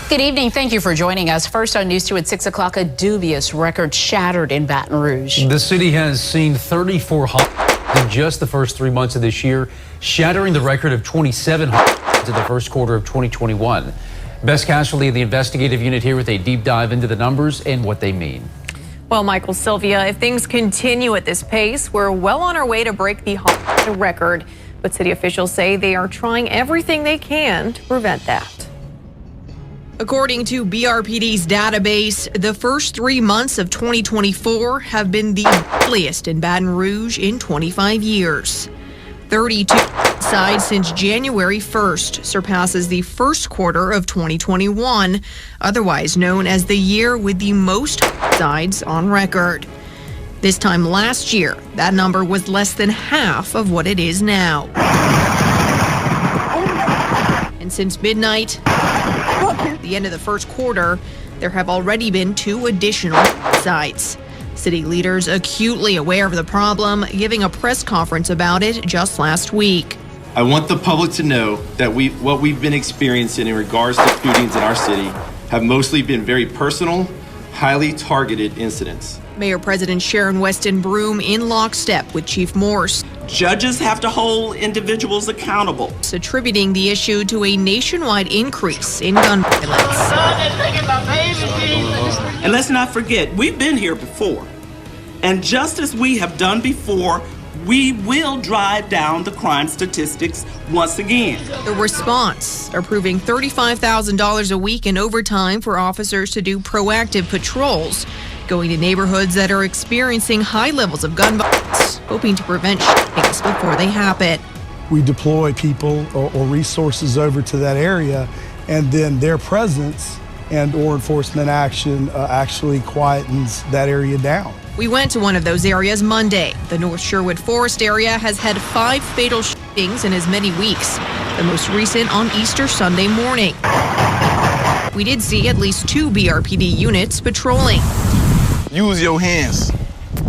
Good evening. Thank you for joining us. First on News 2 at 6 o'clock, a dubious record shattered in Baton Rouge. The city has seen 34 homicides in just the first 3 months of this year, shattering the record of 27 homicides in the first quarter of 2021. Best Casualty of the investigative unit here with a deep dive into the numbers and what they mean. Well, Michael, Sylvia, if things continue at this pace, we're well on our way to break the homicide record. But city officials say they are trying everything they can to prevent that. According to BRPD's database, the first 3 months of 2024 have been the deadliest in Baton Rouge in 25 years. 32 homicides since January 1st surpasses the first quarter of 2021, otherwise known as the year with the most homicides on record. This time last year, that number was less than half of what it is now. And since midnight, the end of the first quarter, there have already been 2 additional homicides. City leaders acutely aware of the problem, giving a press conference about it just last week. I want the public to know that what we've been experiencing in regards to shootings in our city have mostly been very personal, highly targeted incidents. Mayor President Sharon Weston Broome in lockstep with Chief Morse. Judges have to hold individuals accountable. Attributing the issue to a nationwide increase in gun violence. And let's not forget, we've been here before. And just as we have done before, we will drive down the crime statistics once again. The response, approving $35,000 a week in overtime for officers to do proactive patrols, going to neighborhoods that are experiencing high levels of gun violence, hoping to prevent shootings before they happen. We deploy people or resources over to that area, and then their presence and or enforcement action actually quietens that area down. We went to one of those areas Monday. The North Sherwood Forest area has had 5 fatal shootings in as many weeks, the most recent on Easter Sunday morning. We did see at least 2 BRPD units patrolling. Use your hands.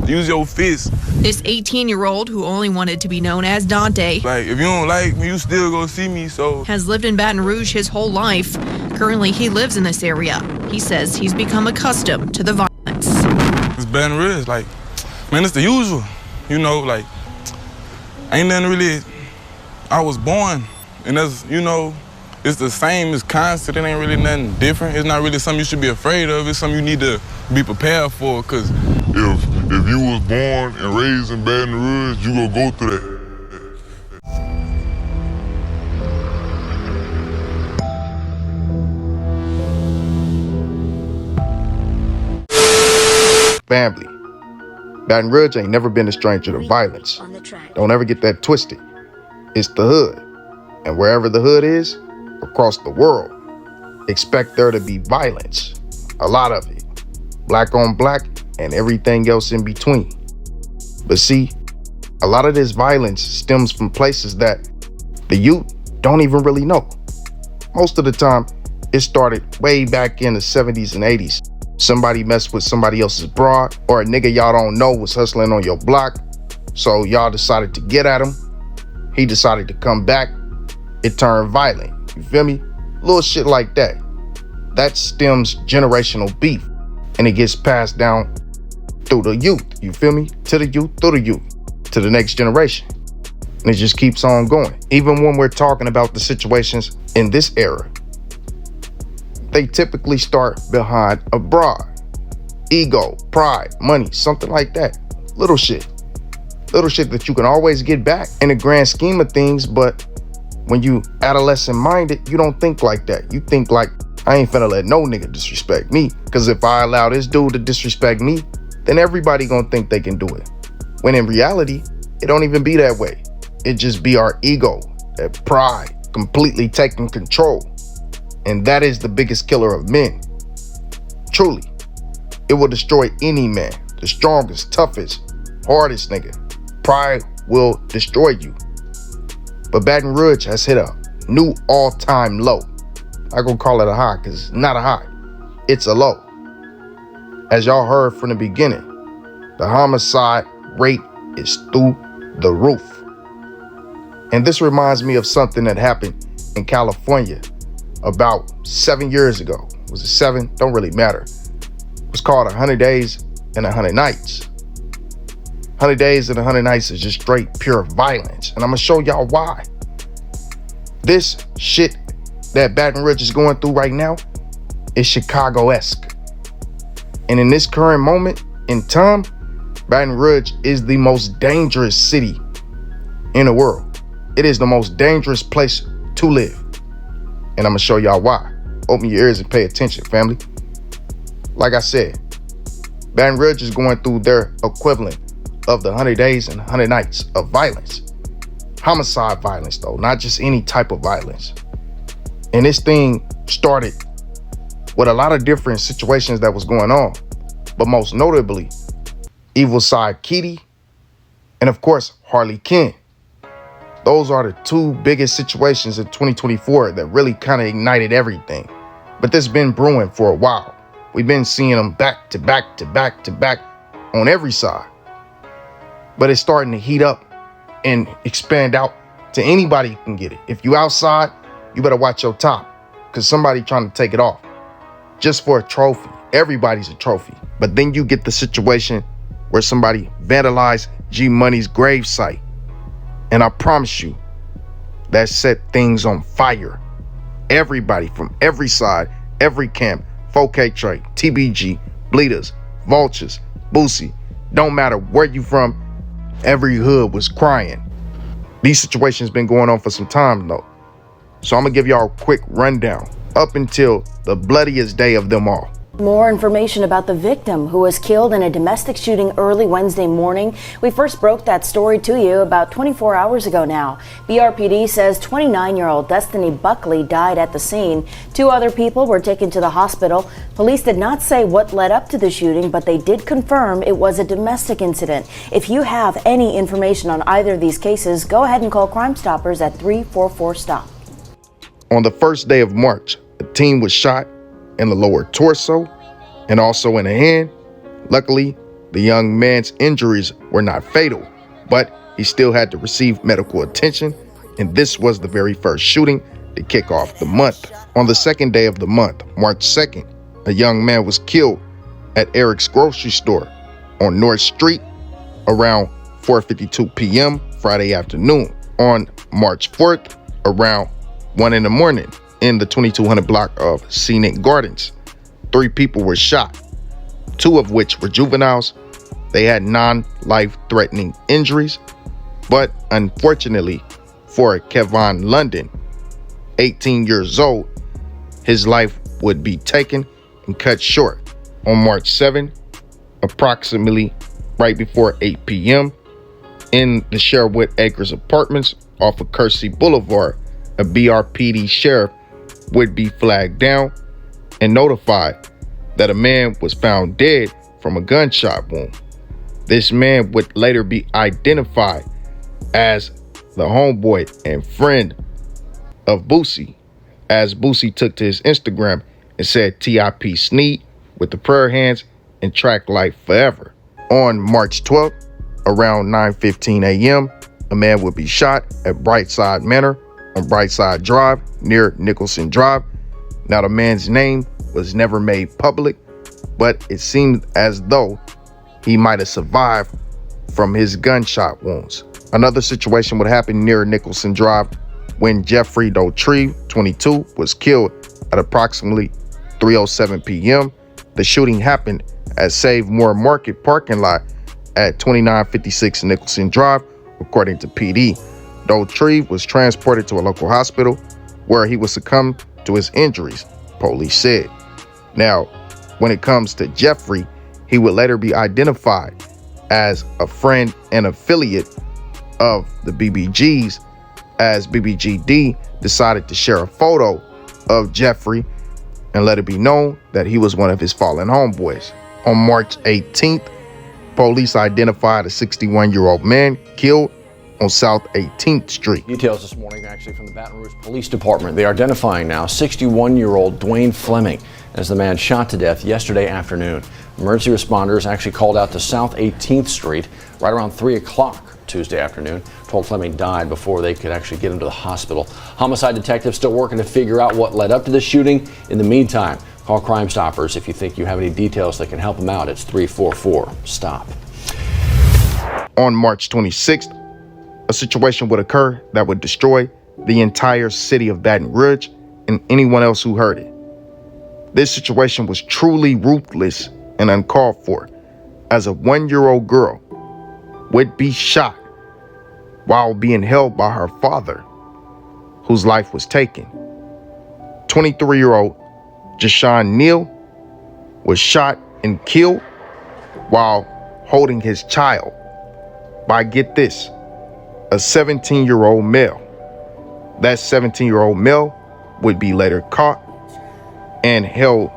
Use your fists. This 18-year-old, who only wanted to be known as Dante, Like, if you don't like me, you still go see me, so. has lived in Baton Rouge his whole life. Currently, he lives in this area. He says he's become accustomed to the violence. It's Baton Rouge, like, man, it's the usual. You know, like, ain't nothing really, I was born, and that's, you know, it's the same, it's constant, it ain't really nothing different. It's not really something you should be afraid of, it's something you need to be prepared for, because if you was born and raised in Baton Rouge, you gonna go through that. Family. Baton Rouge ain't never been a stranger to violence. Don't ever get that twisted. It's the hood. And wherever the hood is, across the world, expect there to be violence. A lot of it. Black on black and everything else in between. But see, a lot of this violence stems from places that the youth don't even really know. Most of the time, it started way back in the 70s and 80s. Somebody messed with somebody else's broad, or a nigga y'all don't know was hustling on your block. So y'all decided to get at him. He decided to come back. It turned violent. You feel me? Little shit like that. That stems generational beef. And it gets passed down through the youth. You feel me? To the youth, through the youth, to the next generation. And it just keeps on going. Even when we're talking about the situations in this era, they typically start behind a broad. Ego, pride, money, something like that. Little shit. Little shit that you can always get back in the grand scheme of things, but when you adolescent minded, you don't think like that. You think like, I ain't finna let no nigga disrespect me. Cause if I allow this dude to disrespect me, then everybody gonna think they can do it. When in reality, it don't even be that way. It just be our ego, that pride, completely taking control. And that is the biggest killer of men. Truly, it will destroy any man, the strongest, toughest, hardest nigga. Pride will destroy you. But Baton Rouge has hit a new all-time low. I gonna call it a high, cause it's not a high, it's a low. As y'all heard from the beginning, the homicide rate is through the roof. And this reminds me of something that happened in California about 7 years ago. Was it 7? Don't really matter. It was called 100 Days and 100 Nights. 100 Days and 100 Nights is just straight pure violence. And I'm gonna show y'all why. This shit that Baton Rouge is going through right now is Chicago-esque. And in this current moment in time, Baton Rouge is the most dangerous city in the world. It is the most dangerous place to live. And I'm gonna show y'all why. Open your ears and pay attention, family. Like I said, Baton Rouge is going through their equivalent of the 100 Days and 100 Nights of violence. Homicide violence, though, not just any type of violence. And this thing started with a lot of different situations that was going on, but most notably, Evil Side Kitty, and of course, Harley Quinn. Those are the two biggest situations in 2024 that really kind of ignited everything. But this has been brewing for a while. We've been seeing them back to back to back to back on every side. But it's starting to heat up and expand out to anybody who can get it. If you outside, you better watch your top, because somebody trying to take it off just for a trophy. Everybody's a trophy. But then you get the situation where somebody vandalized G Money's gravesite. And I promise you, that set things on fire. Everybody from every side, every camp, 4K Trey, TBG, Bleeders, Vultures, Boosie, don't matter where you from, every hood was crying. These situations been going on for some time though. So I'm gonna give y'all a quick rundown up until the bloodiest day of them all. More information about the victim who was killed in a domestic shooting early Wednesday morning. We first broke that story to you about 24 hours ago now. BRPD says 29-year-old Destiny Buckley died at the scene. 2 other people were taken to the hospital. Police did not say what led up to the shooting, but they did confirm it was a domestic incident. If you have any information on either of these cases, go ahead and call Crime Stoppers at 344-STOP. On the first day of March, a teen was shot in the lower torso and also in the hand. Luckily, the young man's injuries were not fatal, but he still had to receive medical attention, and this was the very first shooting to kick off the month. On the second day of the month, March 2nd, a young man was killed at Eric's grocery store on North Street around 4:52 p.m. Friday afternoon. On March 4th, around 1 in the morning, in the 2200 block of Scenic Gardens, 3 people were shot, 2 of which were juveniles. They had non-life-threatening injuries, but unfortunately for Kevon London, 18 years old, his life would be taken and cut short. On March 7, approximately right before 8 p.m., in the Sherwood Acres apartments off of Kersey Boulevard, a BRPD sheriff would be flagged down and notified that a man was found dead from a gunshot wound. This man would later be identified as the homeboy and friend of Boosie, as Boosie took to his Instagram and said TIP Sneed with the prayer hands and track life forever. On March 12th, around 9:15 a.m., a man would be shot at Brightside Manor on Brightside Drive near Nicholson Drive. Now, the man's name was never made public, but it seemed as though he might have survived from his gunshot wounds. Another situation would happen near Nicholson Drive when Jeffrey Dotrieve, 22, was killed at approximately 3:07 p.m. The shooting happened at Save More Market parking lot at 2956 Nicholson Drive, according to PD. Dotrieve was transported to a local hospital where he would succumb to his injuries, police said. Now, when it comes to Jeffrey, he would later be identified as a friend and affiliate of the BBGs, as BBGD decided to share a photo of Jeffrey and let it be known that he was one of his fallen homeboys. On March 18th, police identified a 61-year-old man killed on South 18th Street. Details this morning actually from the Baton Rouge Police Department. They are identifying now 61-year-old Dwayne Fleming as the man shot to death yesterday afternoon. Emergency responders actually called out to South 18th Street right around 3 o'clock Tuesday afternoon. Told Fleming died before they could actually get him to the hospital. Homicide detectives still working to figure out what led up to the shooting. In the meantime, call Crime Stoppers if you think you have any details that can help them out. It's 344-STOP. On March 26th, a situation would occur that would destroy the entire city of Baton Rouge and anyone else who heard it. This situation was truly ruthless and uncalled for, as a 1-year-old girl would be shot while being held by her father, whose life was taken. 23-year-old Jashawn Neal was shot and killed while holding his child by, get this, a 17-year-old male. That 17-year-old male would be later caught and held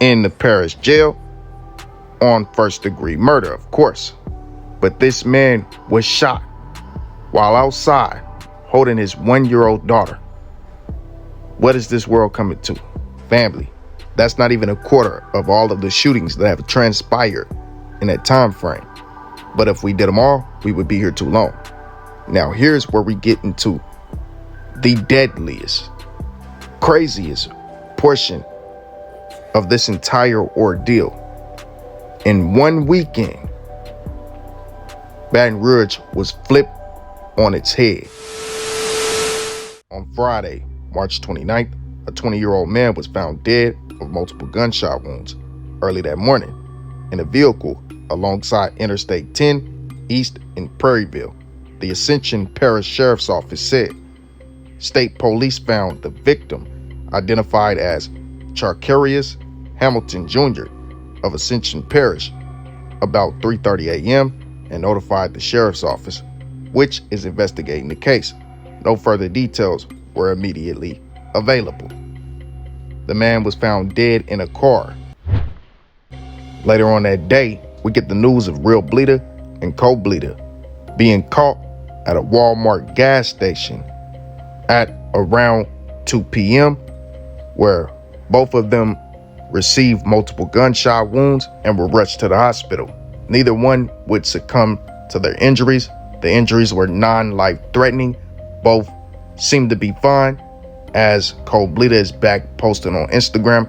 in the parish jail on first-degree murder, of course. But this man was shot while outside holding his 1-year-old daughter. What is this world coming to? Family, that's not even a quarter of all of the shootings that have transpired in that time frame. But if we did them all, we would be here too long. Now, here's where we get into the deadliest, craziest portion of this entire ordeal. In one weekend, Baton Rouge was flipped on its head. On Friday, March 29th, a 20-year-old man was found dead of multiple gunshot wounds early that morning in a vehicle alongside Interstate 10 East in Prairieville, the Ascension Parish Sheriff's Office said. State police found the victim, identified as Charcarius Hamilton Jr. of Ascension Parish, about 3:30 a.m. and notified the sheriff's office, which is investigating the case. No further details were immediately available. The man was found dead in a car. Later on that day, we get the news of Realbleeda and Cobleeda being caught at a Walmart gas station at around 2 p.m., where both of them received multiple gunshot wounds and were rushed to the hospital. Neither one would succumb to their injuries. The injuries were non-life-threatening. Both seemed to be fine, as Cobleeda is back posting on Instagram.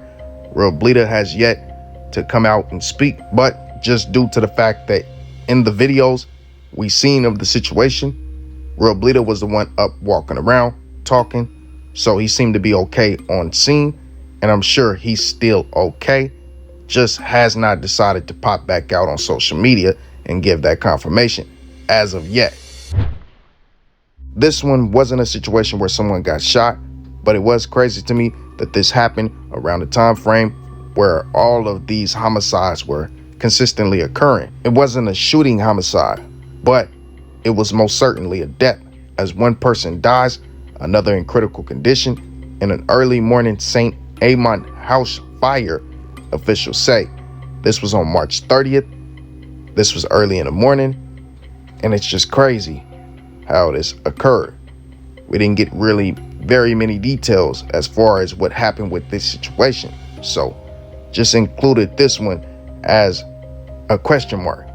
Realbleeda has yet to come out and speak, but just due to the fact that in the videos we seen of the situation, Realbleeda was the one up walking around talking, so he seemed to be okay on scene, and I'm sure he's still okay, just has not decided to pop back out on social media and give that confirmation as of yet. This one wasn't a situation where someone got shot, but it was crazy to me that this happened around the time frame where all of these homicides were consistently occurring. It wasn't a shooting homicide, but it was most certainly a death, as one person dies, another in critical condition, in an early morning St. Amant house fire, officials say. This was on March 30th. This was early in the morning, and it's just crazy how this occurred. We didn't get really very many details as far as what happened with this situation, so just included this one as a question mark.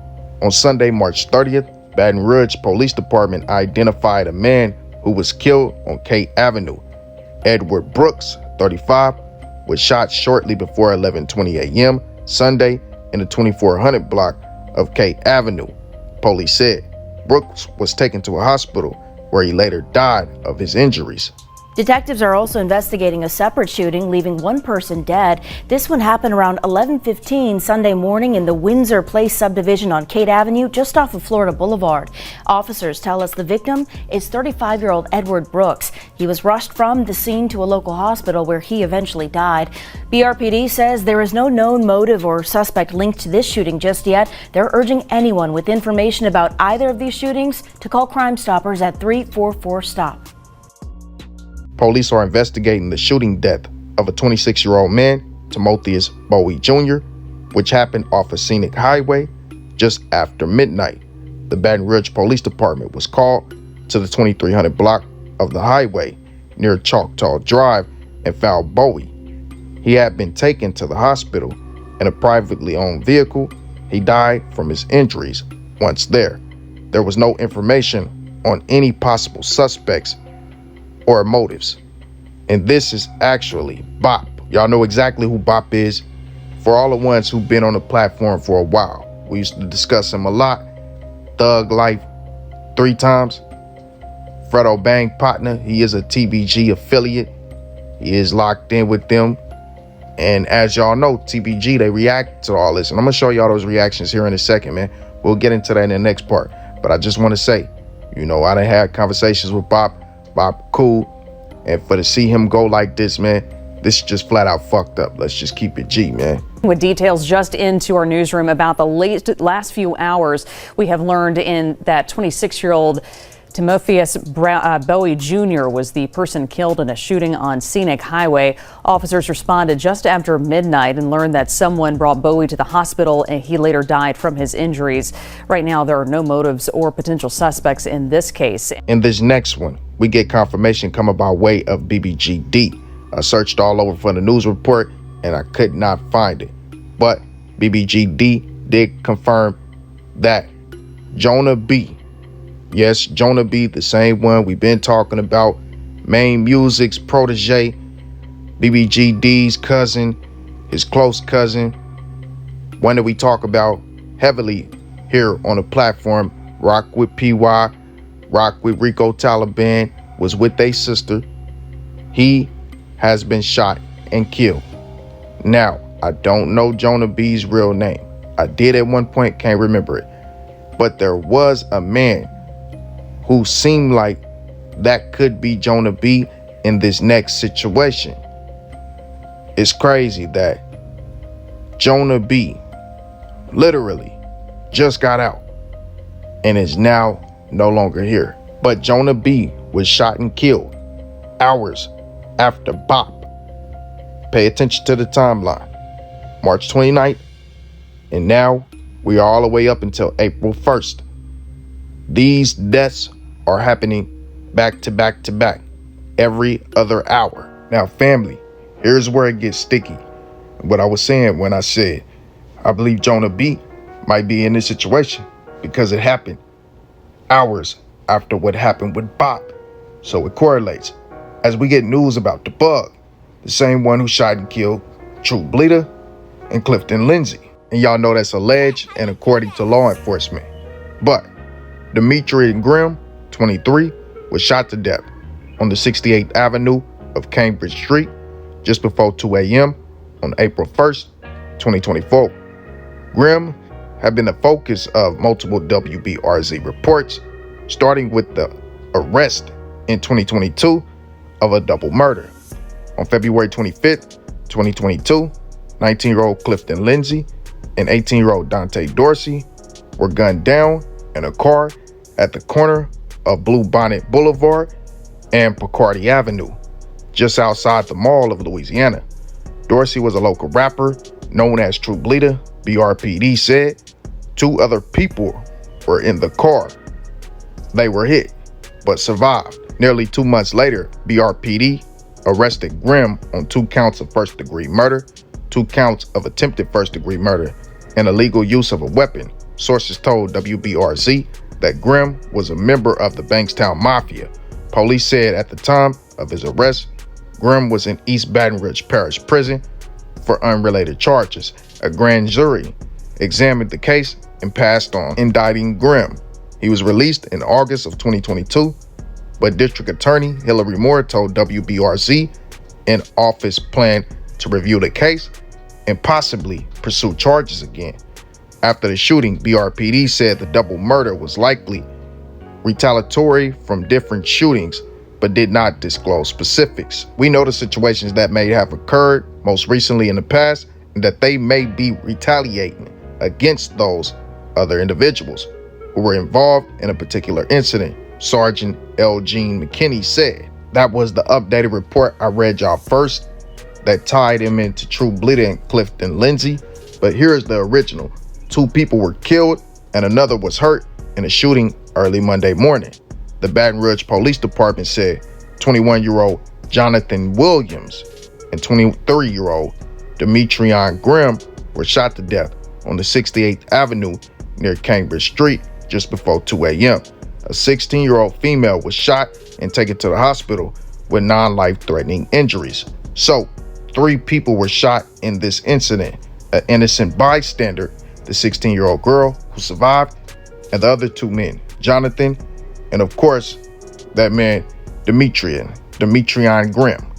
On Sunday, March 30th, Baton Rouge Police Department identified a man who was killed on Kate Avenue. Edward Brooks, 35, was shot shortly before 11:20 a.m. Sunday in the 2400 block of Kate Avenue, police said. Brooks was taken to a hospital where he later died of his injuries. Detectives are also investigating a separate shooting, leaving one person dead. This one happened around 11:15 Sunday morning in the Windsor Place subdivision on Kate Avenue, just off of Florida Boulevard. Officers tell us the victim is 35-year-old Edward Brooks. He was rushed from the scene to a local hospital where he eventually died. BRPD says there is no known motive or suspect linked to this shooting just yet. They're urging anyone with information about either of these shootings to call Crime Stoppers at 344-STOP. Police are investigating the shooting death of a 26-year-old man, Timotheus Bowie Jr., which happened off a scenic highway just after midnight. The Baton Rouge Police Department was called to the 2300 block of the highway near Choctaw Drive and found Bowie. He had been taken to the hospital in a privately owned vehicle. He died from his injuries once there. there was no information on any possible suspects or motives. And this is actually Bop. Y'all know exactly who Bop is. For all the ones who've been on the platform for a while, we used to discuss him a lot. Thug Life 3 times. Fredo Bang partner, he is a TBG affiliate. He is locked in with them. And as y'all know, TBG, they react to all this. And I'm going to show y'all those reactions here in a second, man. We'll get into that in the next part. But I just want to say, you know, I done had conversations with Bop. Bop cool. And for to see him go like this, man, this is just flat out fucked up. Let's just keep it G, man. With details just into our newsroom about the last few hours, we have learned in that 26-year-old Timotheus Bowie Jr. was the person killed in a shooting on Scenic Highway. Officers responded just after midnight and learned that someone brought Bowie to the hospital and he later died from his injuries. Right now, there are no motives or potential suspects in this case. In this next one, we get confirmation coming by way of BBGD. I searched all over for the news report and I could not find it. But BBGD did confirm that Jonah B, yes, Jonah B, the same one we've been talking about, Main Music's protege, BBGD's cousin, his close cousin, one that we talk about heavily here on the platform, rock with PY, rock with Rico Taliban, was with their sister. He has been shot and killed. Now, I don't know Jonah B's real name. I did at one point, can't remember it. But there was a man who seemed like that could be Jonah B in this next situation. It's crazy that Jonah B literally just got out and is now no longer here. But Jonah B was shot and killed hours after Bop. Pay attention to the timeline. March 29th, and now we are all the way up until April 1st. These deaths are happening back to back to back, every other hour. Now, family, here's where it gets sticky. What I was saying when I said, I believe Jonah B might be in this situation because it happened hours after what happened with Bop. So it correlates. As we get news about the bug, the same one who shot and killed Truebleeda and Clifton Lindsay. And y'all know that's alleged and according to law enforcement. But Demetri Grimm, 23, was shot to death on the 68th Avenue of Cambridge Street just before 2 a.m. on April 1st, 2024. Grimm had been the focus of multiple WBRZ reports, starting with the arrest in 2022 of a double murder. On February 25th, 2022, 19-year-old Clifton Lindsay and 18-year-old Dante Dorsey were gunned down in a car at the corner of Blue Bonnet Boulevard and Picardy Avenue, just outside the Mall of Louisiana. Dorsey was a local rapper known as Truebleeda. BRPD said 2 other people were in the car. They were hit, but survived. Nearly 2 months later, BRPD arrested Grimm on 2 counts of first-degree murder, 2 counts of attempted first-degree murder, and illegal use of a weapon. Sources told WBRZ that Grimm was a member of the Bankstown Mafia. Police said at the time of his arrest, Grimm was in East Baton Rouge Parish Prison for unrelated charges. A grand jury examined the case and passed on indicting Grimm. He was released in August of 2022, but District Attorney Hillary Moore told WBRZ an office planned to review the case and possibly pursue charges again. After the shooting, BRPD said the double murder was likely retaliatory from different shootings, but did not disclose specifics. We know the situations that may have occurred most recently in the past, and that they may be retaliating against those other individuals who were involved in a particular incident, Sergeant L. Gene McKinney said. That was the updated report I read y'all first that tied him into Truebleeda and Clifton Lindsay, but here's the original. 2 people were killed and another was hurt in a shooting early Monday morning. The Baton Rouge Police Department said 21-year-old Jonathan Williams and 23-year-old Demetrion Grimm were shot to death on the 68th Avenue near Cambridge Street just before 2 a.m. A 16-year-old female was shot and taken to the hospital with non-life-threatening injuries. So, 3 people were shot in this incident. An innocent bystander, the 16-year-old girl who survived, and the other 2 men, Jonathan, and of course, that man, Demetrian Grimm.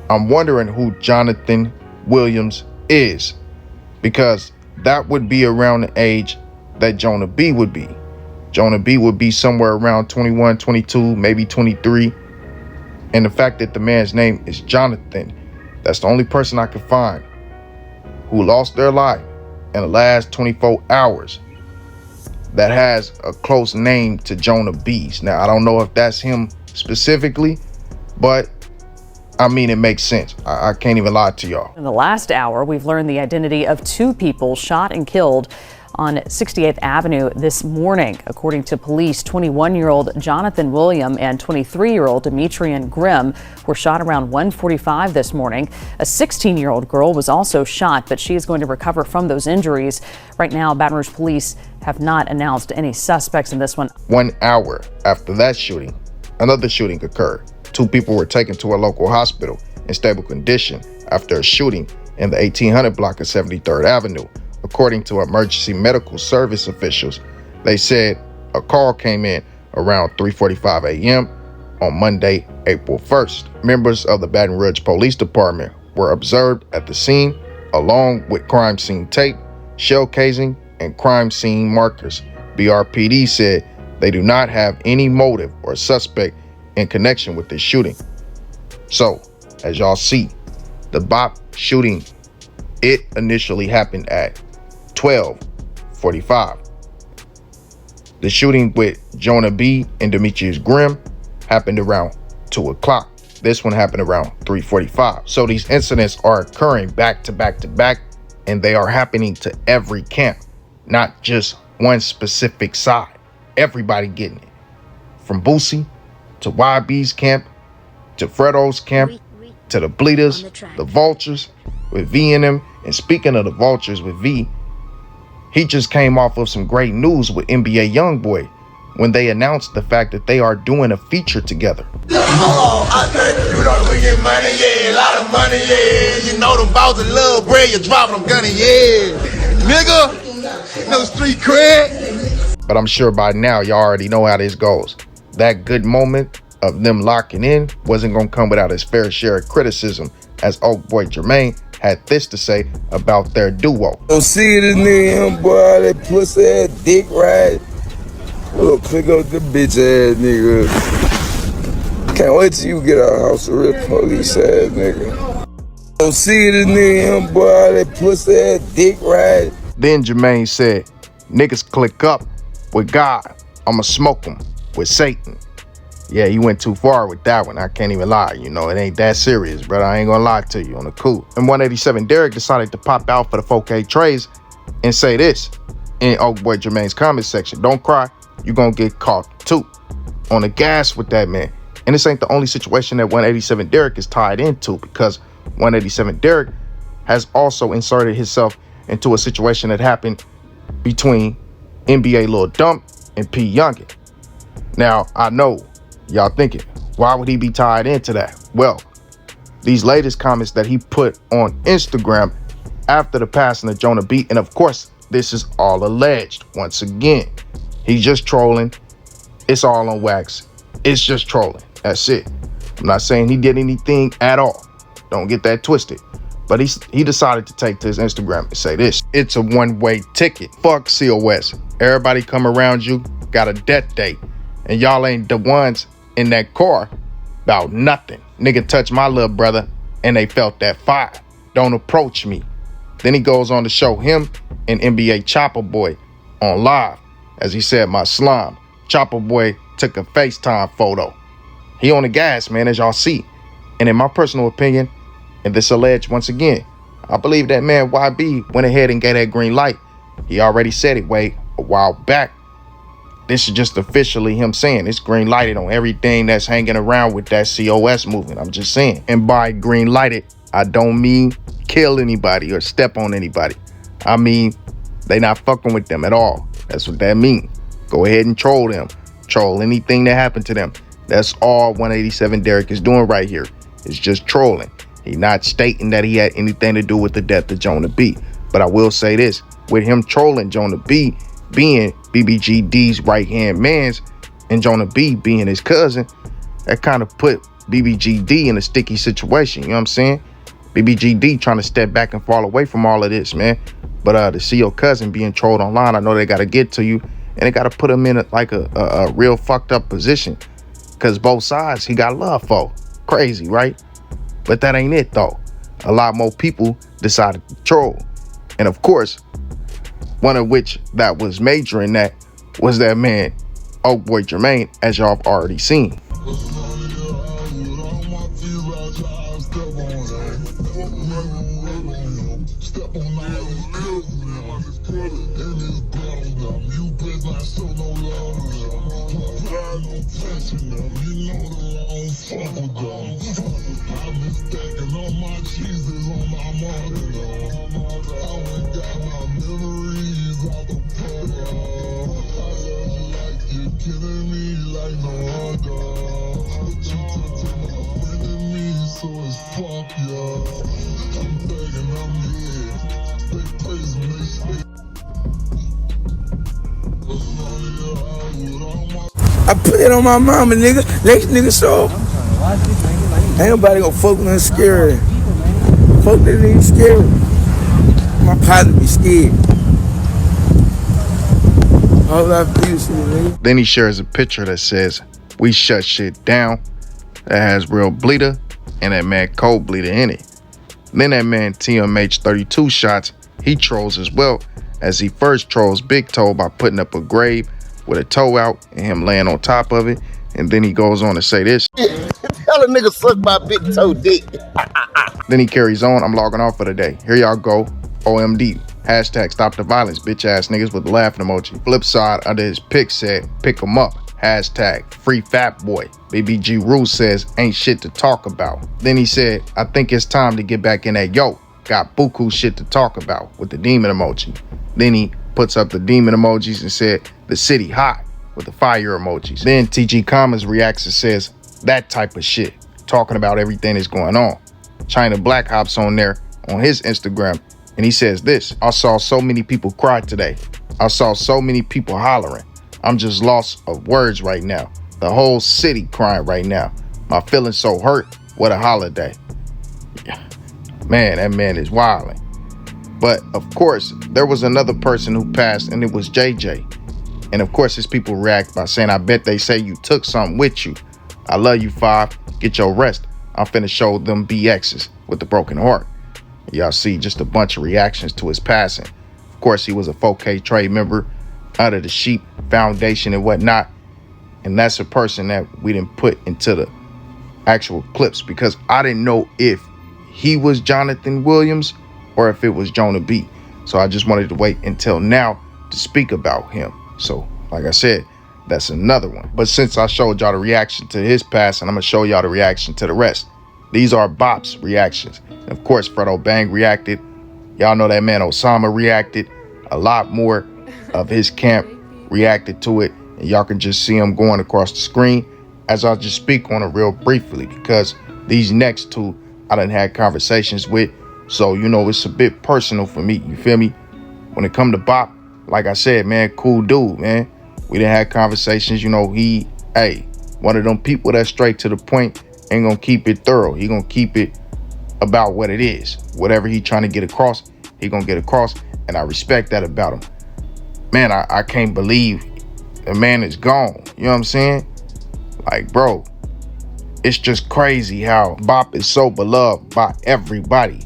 I'm wondering who Jonathan Williams is, because that would be around the age that Jonah B would be. Jonah B would be somewhere around 21, 22, maybe 23. And the fact that the man's name is Jonathan, that's the only person I could find who lost their life in the last 24 hours that has a close name to Jonah B's. Now, I don't know if that's him specifically, but I mean, it makes sense. I can't even lie to y'all. In the last hour, we've learned the identity of 2 people shot and killed on 68th Avenue this morning. According to police, 21-year-old Jonathan William and 23-year-old Demetrian Grimm were shot around 1:45 this morning. A 16-year-old girl was also shot, but she is going to recover from those injuries. Right now, Baton Rouge police have not announced any suspects in this one. 1 hour after that shooting, another shooting occurred. 2 people were taken to a local hospital in stable condition after a shooting in the 1800 block of 73rd Avenue. According to emergency medical service officials, they said a call came in around 3:45 a.m. on Monday, April 1st. Members of the Baton Rouge Police Department were observed at the scene, along with crime scene tape, shell casing, and crime scene markers. BRPD said they do not have any motive or suspect in connection with this shooting. So, as y'all see, the BOP shooting, it initially happened at 12:45. The shooting with Jonah B and Demetrius Grimm happened around 2 o'clock. This one happened around 3:45. So these incidents are occurring back to back to back, and they are happening to every camp, not just one specific side. Everybody getting it. From Boosie to YB's camp, to Fredo's camp, to the Bleeders, the Vultures with V in them. And speaking of the Vultures with V, he just came off of some great news with NBA Youngboy when they announced the fact that they are doing a feature together. Oh, I think you know we get money, yeah, a lot of money, yeah. You know them bosses love bread, you drop them gunny, yeah. Nigga, no street cred. But I'm sure by now y'all already know how this goes. That good moment of them locking in wasn't gonna come without his fair share of criticism, as old boy Jermaine had this to say about their duo. Don't see this nigga, him boy, that pussy ass dick ride. Look, pick up the bitch ass nigga. Can't wait till you get out of the house, a real police ass nigga. Don't see this nigga, him boy, that pussy ass dick ride. Then Jermaine said, niggas click up with God, I'ma smoke them with Satan. Yeah, you went too far with that one. I can't even lie. You know, it ain't that serious, brother. I ain't gonna lie to you on the cool. And 187 Derek decided to pop out for the 4K trays and say this in Old Boy Jermaine's comment section. Don't cry, you gonna get caught too. On the gas with that man. And this ain't the only situation that 187 Derek is tied into, because 187 Derek has also inserted himself into a situation that happened between NBA Lil Dump and P. Youngin. Now, I know y'all thinking, why would he be tied into that? Well, these latest comments that he put on Instagram after the passing of Jonah B, and of course, this is all alleged. Once again, he's just trolling. It's all on wax. It's just trolling. That's it. I'm not saying he did anything at all. Don't get that twisted. But he decided to take to his Instagram and say this: it's a one-way ticket. Fuck COS. Everybody come around you got a death date, and y'all ain't the ones in that car about nothing. Nigga touched my little brother and they felt that fire. Don't approach me. Then he goes on to show him and NBA Chopper Boy on live. As he said, my slime. Chopper Boy took a FaceTime photo. He on the gas, man, as y'all see. And in my personal opinion, and this alleged once again, I believe that man YB went ahead and gave that green light. He already said it way a while back. This is just officially him saying it's green lighted on everything that's hanging around with that COS movement. I'm just saying. And by green lighted, I don't mean kill anybody or step on anybody. I mean, they not fucking with them at all. That's what that means. Go ahead and troll them. Troll anything that happened to them. That's all 187 Derek is doing right here. It's just trolling. He's not stating that he had anything to do with the death of Jonah B. But I will say this, with him trolling Jonah B being BBGD's right-hand mans and Jonah B being his cousin, that kind of put BBGD in a sticky situation, you know what I'm saying? BBGD trying to step back and fall away from all of this, man. But to see your cousin being trolled online, I know they got to get to you, and they got to put him in a real fucked up position, because both sides he got love for. Crazy, right? But that ain't it, though. A lot more people decided to troll. And of course, one of which that was major in that was that man, Youngboy Jermaine, as y'all have already seen. I put it on my mama, nigga. Next nigga show. Ain't nobody gonna fuck with nothing scary. Fuck that nigga scary. My partner be scared. All I feel is nigga. Then he shares a picture that says, "We shut shit down," that has Realbleeda and that man Cobleeda in it. Then that man TMH 32 shots, he trolls as well, as he first trolls Big Toe by putting up a grave with a toe out and him laying on top of it. And then he goes on to say this. Tell a nigga suck my big toe dick. Then he carries on, "I'm logging off for the day. Here y'all go. OMD. Hashtag stop the violence, bitch ass niggas," with the laughing emoji. Flip side under his pic said, "Pick 'em up. Hashtag free fat boy." BBG Rule says, "Ain't shit to talk about." Then he said, "I think it's time to get back in that yo. Got buku shit to talk about," with the demon emoji. Then he puts up the demon emojis and said, "The city hot," with the fire emojis. Then TG Commons reacts and says, "That type of shit," talking about everything that's going on. China Black hops on there on his Instagram and he says this, "I saw so many people cry today. I saw so many people hollering. I'm just lost of words right now. The whole city crying right now. My feelings so hurt. What a holiday." Yeah. Man, that man is wilding. But of course, there was another person who passed, and it was JJ. And of course, his people react by saying, "I bet they say you took something with you. I love you, 5. Get your rest. I'm finna show them BXs," with the broken heart. Y'all see just a bunch of reactions to his passing. Of course, he was a 4K trade member under the Sheep Foundation and whatnot. And that's a person that we didn't put into the actual clips because I didn't know if he was Jonathan Williams or if it was Jonah B. So I just wanted to wait until now to speak about him. So like I said, that's another one. But since I showed y'all the reaction to his passing, I'm gonna show y'all the reaction to the rest. These are Bop's reactions. And of course, Fredo Bang reacted. Y'all know that man Osama reacted. A lot more of his camp reacted to it. And y'all can just see him going across the screen as I just speak on it real briefly because these next two I done had conversations with. So, you know, it's a bit personal for me. You feel me? When it come to Bop, like I said, man, cool dude, man. We done had conversations, you know, one of them people that's straight to the point, ain't gonna keep it thorough. He gonna keep it about what it is. Whatever he trying to get across, he gonna get across. And I respect that about him. Man, I can't believe the man is gone. You know what I'm saying? Like, bro, it's just crazy how Bop is so beloved by everybody.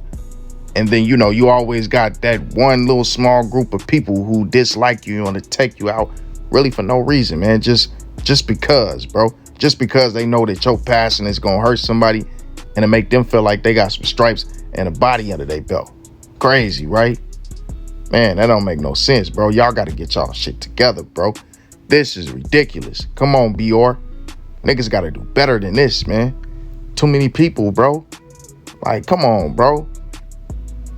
And then, you know, you always got that one little small group of people who dislike you and want to take you out really for no reason, man. Just because, bro. Just because they know that your passing is going to hurt somebody and to make them feel like they got some stripes and a body under their belt. Crazy, right? Man, that don't make no sense, bro. Y'all got to get y'all shit together, bro. This is ridiculous. Come on, BR. Niggas got to do better than this, man. Too many people, bro. Like, come on, bro.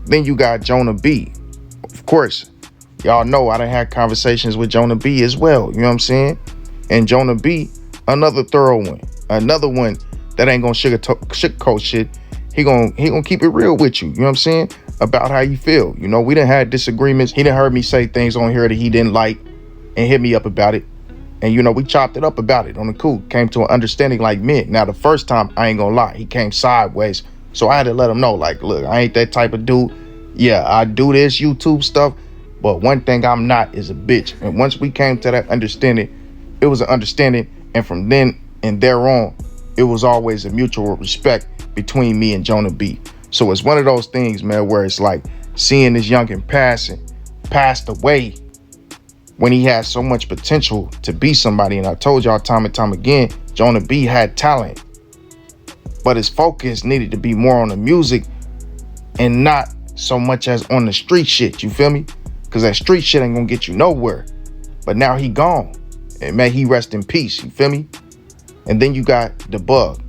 Then you got Jonah B. Of course, Y'all know I done had conversations with Jonah B as well. You know what I'm saying? And Jonah B, another thorough one. Another one that ain't gonna sugarcoat shit. He gonna keep it real with you. You know what I'm saying? About how you feel. You know, we done had disagreements. He done heard me say things on here that he didn't like and hit me up about it. And, you know, we chopped it up about it on the cool. Came to an understanding like men. Now, the first time, I ain't gonna lie, he came sideways. So I had to let him know, like, look, I ain't that type of dude. Yeah, I do this YouTube stuff, but one thing I'm not is a bitch. And once we came to that understanding, it was an understanding. And from then and there on, it was always a mutual respect between me and Jonah B. So it's one of those things, man, where it's like seeing this youngin' passed away when he had so much potential to be somebody. And I told y'all time and time again, Jonah B had talent, but his focus needed to be more on the music and not so much as on the street shit, you feel me? Because that street shit ain't gonna get you nowhere. But now he gone, and may he rest in peace, you feel me? And then you got the Bug.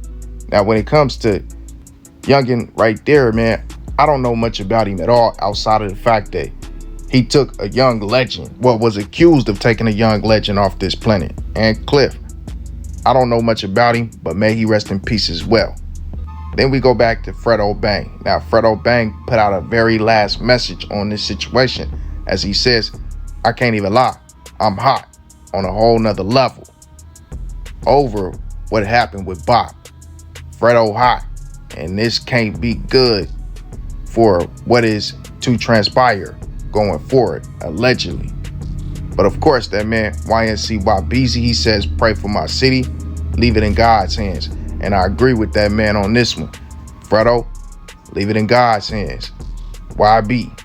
Now, when it comes to youngin' right there, man, I don't know much about him at all outside of the fact that he took a young legend, was accused of taking a young legend off this planet, and Cliff. I don't know much about him, but may he rest in peace as well. Then we go back to Fredo Bein. Now, Fredo Bein put out a very last message on this situation. As he says, I can't even lie, I'm hot on a whole nother level over what happened with Bob. Fredo hot, and this can't be good for what is to transpire going forward, allegedly. But of course, that man, YNCYBZ, he says, pray for my city, leave it in God's hands. And I agree with that man on this one. Fredo, leave it in God's hands. YB.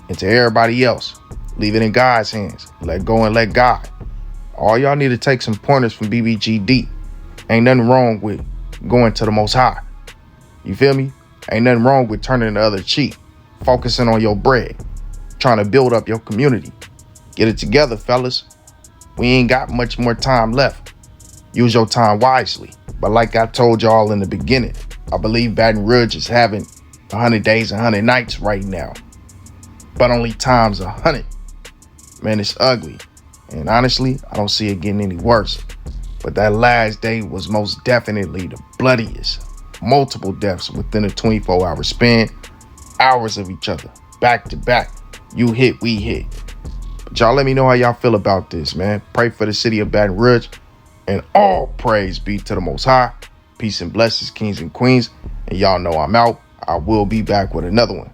And to everybody else, leave it in God's hands. Let go and let God. All y'all need to take some pointers from BBGD. Ain't nothing wrong with going to the Most High. You feel me? Ain't nothing wrong with turning the other cheek. Focusing on your bread. Trying to build up your community. Get it together, fellas. We ain't got much more time left. Use your time wisely. But like I told y'all in the beginning, I believe Baton Rouge is having 100 days and 100 nights right now. But only times 100. Man, it's ugly. And honestly, I don't see it getting any worse. But that last day was most definitely the bloodiest. Multiple deaths within a 24-hour span. Hours of each other, back to back. You hit, we hit. But y'all let me know how y'all feel about this, man. Pray for the city of Baton Rouge. And all praise be to the Most High. Peace and blessings, kings and queens. And y'all know I'm out. I will be back with another one.